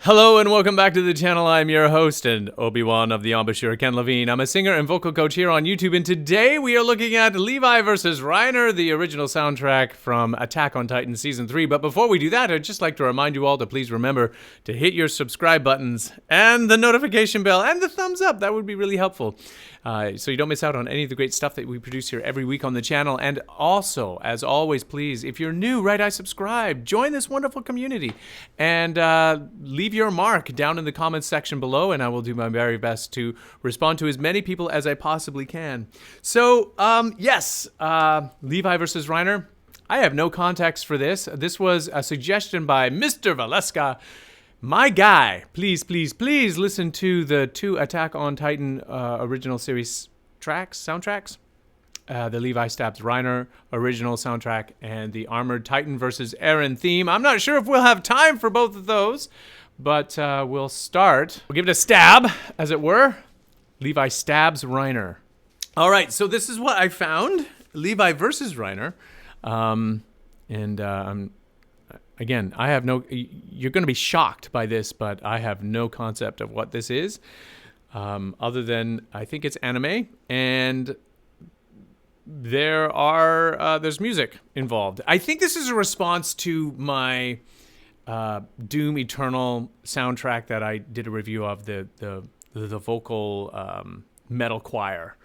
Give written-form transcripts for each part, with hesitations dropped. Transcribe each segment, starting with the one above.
Hello and welcome back to the channel. I'm your host and Obi-Wan of the Embouchure, Ken Levine. I'm a singer and vocal coach here on YouTube, and today we are looking at Levi vs. Reiner, the original soundtrack from Attack on Titan Season 3. But before we do that, I'd just like to remind you all to please remember to hit your subscribe buttons and the notification bell and the thumbs up. That would be really helpful. So you don't miss out on any of the great stuff that we produce here every week on the channel. And also, as always, please, if you're new, subscribe, join this wonderful community, and leave your mark down in the comments section below, and I will do my very best to respond to as many people as I possibly can. So, yes, Levi versus Reiner. I have no context for this. This was a suggestion by Mr. Valeska. My guy, please listen to the two Attack on Titan original series soundtracks. The Levi Stabs Reiner original soundtrack and the Armored Titan versus Eren theme. I'm not sure if we'll have time for both of those, but we'll start. We'll give it a stab, as it were. Levi Stabs Reiner. All right, so this is what I found. Levi versus Reiner. Again, I have no, you're going to be shocked by this, but I have no concept of what this is, other than I think it's anime, and there's music involved. I think this is a response to my Doom Eternal soundtrack that I did a review of, the vocal metal choir,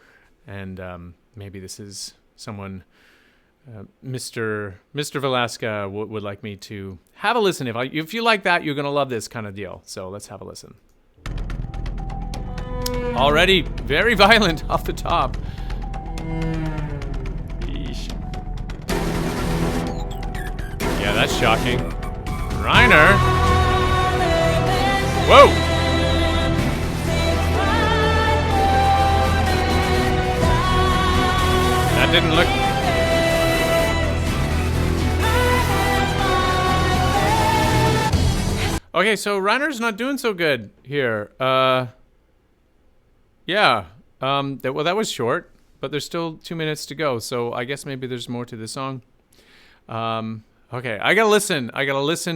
and maybe this is someone... Mr. Velasca would like me to have a listen. If you like that, you're going to love this kind of deal. So let's have a listen. Already very violent off the top. Yeesh. Yeah, that's shocking. Reiner. Whoa. That didn't look... Okay, so Reiner's not doing so good here. Yeah. Well, that was short, but there's still 2 minutes to go, so I guess maybe there's more to the song. Okay, I gotta listen.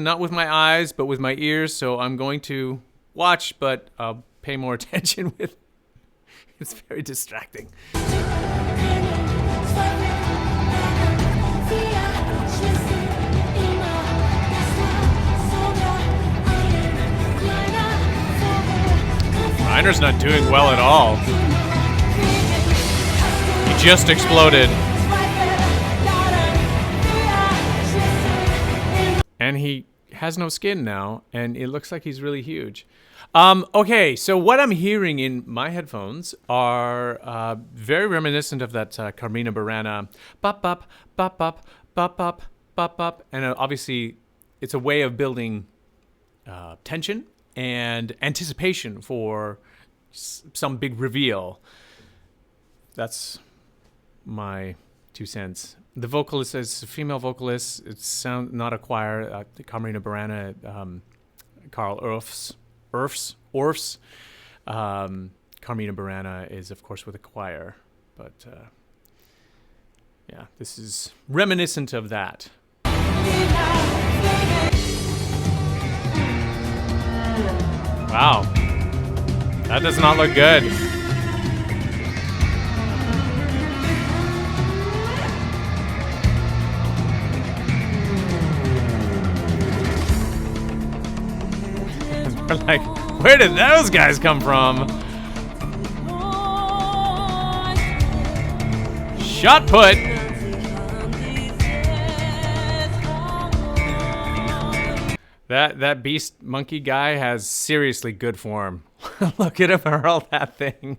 Not with my eyes, but with my ears, so I'm going to watch, but I'll pay more attention with... It's very distracting. Reiner's not doing well at all. He just exploded. And he has no skin now, and it looks like he's really huge. Okay, so what I'm hearing in my headphones are very reminiscent of that Carmina Burana bop bop bop bop bop bop bop bop, and obviously it's a way of building tension and anticipation for some big reveal. That's my 2 cents. The vocalist is a female vocalist. It's not a choir. Carmina Burana, Carl Orff's. Carmina Burana is, of course, with a choir. But, yeah, this is reminiscent of that. Wow. That does not look good. We're like, where did those guys come from? Shot put. That beast monkey guy has seriously good form. Look at him hurl that thing.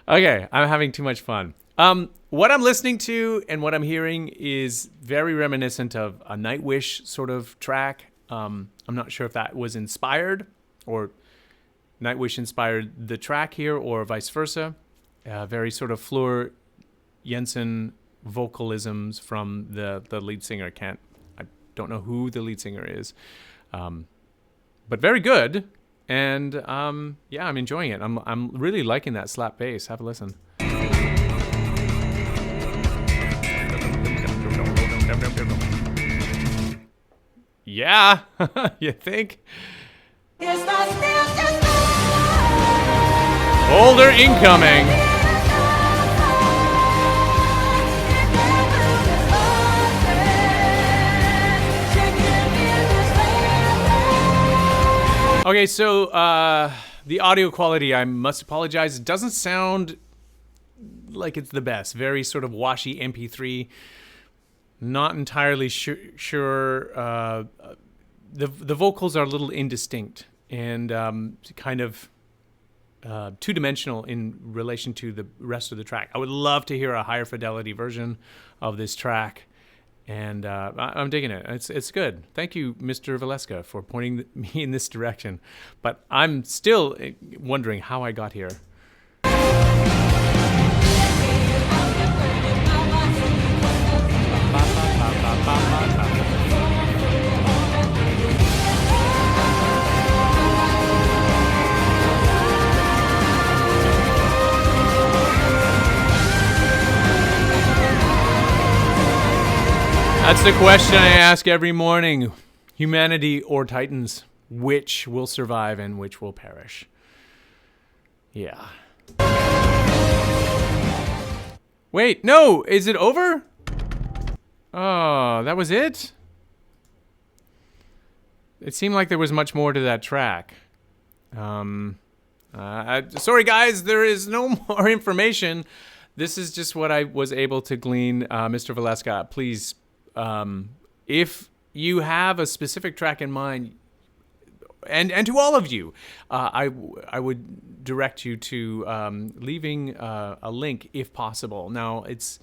Okay, I'm having too much fun. What I'm listening to and what I'm hearing is very reminiscent of a Nightwish sort of track. I'm not sure if that was inspired or Nightwish inspired the track here or vice versa. Very sort of Fleur Jensen vocalisms from the lead singer. I don't know who the lead singer is, but very good. And yeah, I'm enjoying it. I'm really liking that slap bass. Have a listen. Yeah, you think? Boulder incoming. Okay, so the audio quality, I must apologize, it doesn't sound like it's the best. Very sort of washy MP3. Not entirely sure. The vocals are a little indistinct and kind of two-dimensional in relation to the rest of the track. I would love to hear a higher fidelity version of this track, and I'm digging it. It's good. Thank you, Mr. Valeska, for pointing me in this direction. But I'm still wondering how I got here. That's the question I ask every morning. Humanity or Titans? Which will survive and which will perish? Yeah. Wait, no! Is it over? Oh, that was it? It seemed like there was much more to that track. Sorry guys, there is no more information. This is just what I was able to glean. Mr. Valeska, please, if you have a specific track in mind, and to all of you, I would direct you to leaving a link if possible. Now, it's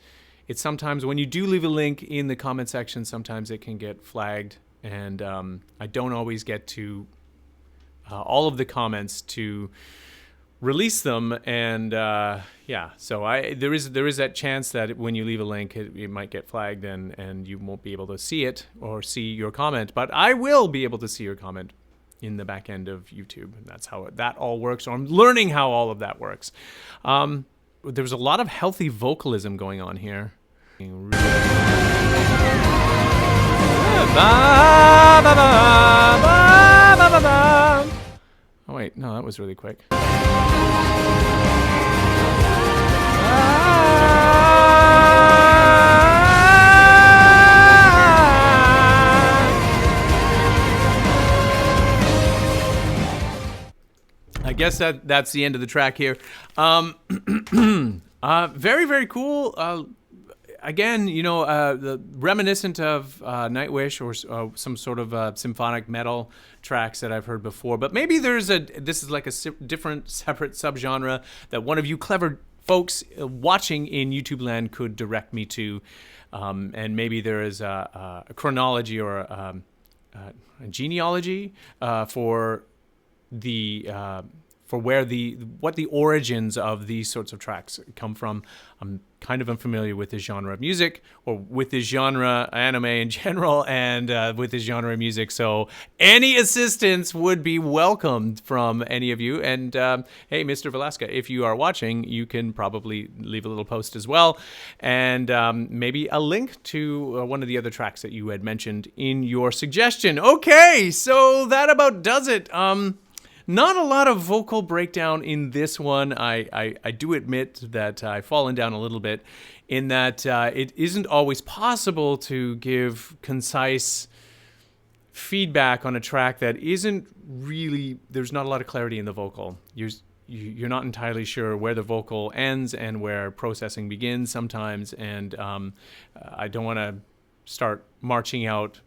sometimes when you do leave a link in the comment section, sometimes it can get flagged, and I don't always get to all of the comments to release them, and yeah, so there is that chance that when you leave a link, it might get flagged, and you won't be able to see it or see your comment. But I will be able to see your comment in the back end of YouTube, and that's how that all works. So I'm learning how all of that works. There's a lot of healthy vocalism going on here. Oh wait, no, that was really quick. I guess that's the end of the track here. Very, very cool. Again, you know, the reminiscent of Nightwish or some sort of symphonic metal tracks that I've heard before. But maybe this is like a different, separate subgenre that one of you clever folks watching in YouTube land could direct me to. And maybe there is a chronology or a genealogy for what the origins of these sorts of tracks come from. I'm kind of unfamiliar with this genre of music, or with this genre anime in general, and with this genre of music. So any assistance would be welcomed from any of you. And hey, Mr. Valeska, if you are watching, you can probably leave a little post as well, and maybe a link to one of the other tracks that you had mentioned in your suggestion. Okay, so that about does it. Not a lot of vocal breakdown in this one. I do admit that I've fallen down a little bit in that it isn't always possible to give concise feedback on a track that isn't really, there's not a lot of clarity in the vocal. You're not entirely sure where the vocal ends and where processing begins sometimes, and I don't want to start marching out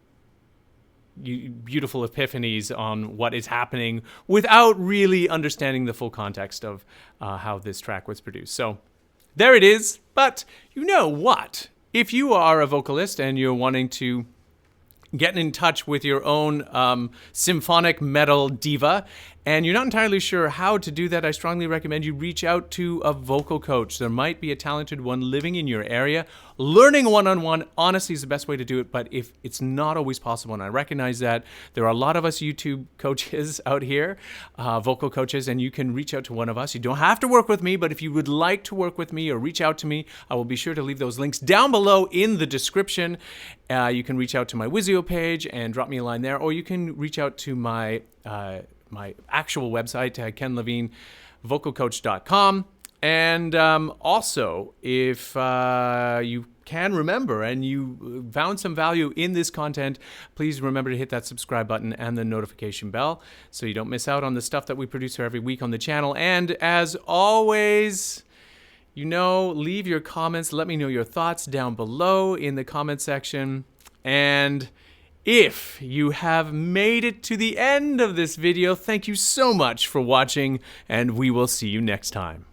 beautiful epiphanies on what is happening without really understanding the full context of how this track was produced. So there it is. But you know what? If you are a vocalist and you're wanting to get in touch with your own symphonic metal diva, and you're not entirely sure how to do that, I strongly recommend you reach out to a vocal coach. There might be a talented one living in your area. Learning one-on-one, honestly, is the best way to do it, but if it's not always possible, and I recognize that, there are a lot of us YouTube coaches out here, vocal coaches, and you can reach out to one of us. You don't have to work with me, but if you would like to work with me or reach out to me, I will be sure to leave those links down below in the description. You can reach out to my Wizio page and drop me a line there, or you can reach out to my my actual website, kenlevinevocalcoach.com. And also, if you can remember and you found some value in this content, please remember to hit that subscribe button and the notification bell so you don't miss out on the stuff that we produce here every week on the channel. And as always, leave your comments. Let me know your thoughts down below in the comment section. And if you have made it to the end of this video, thank you so much for watching, and we will see you next time.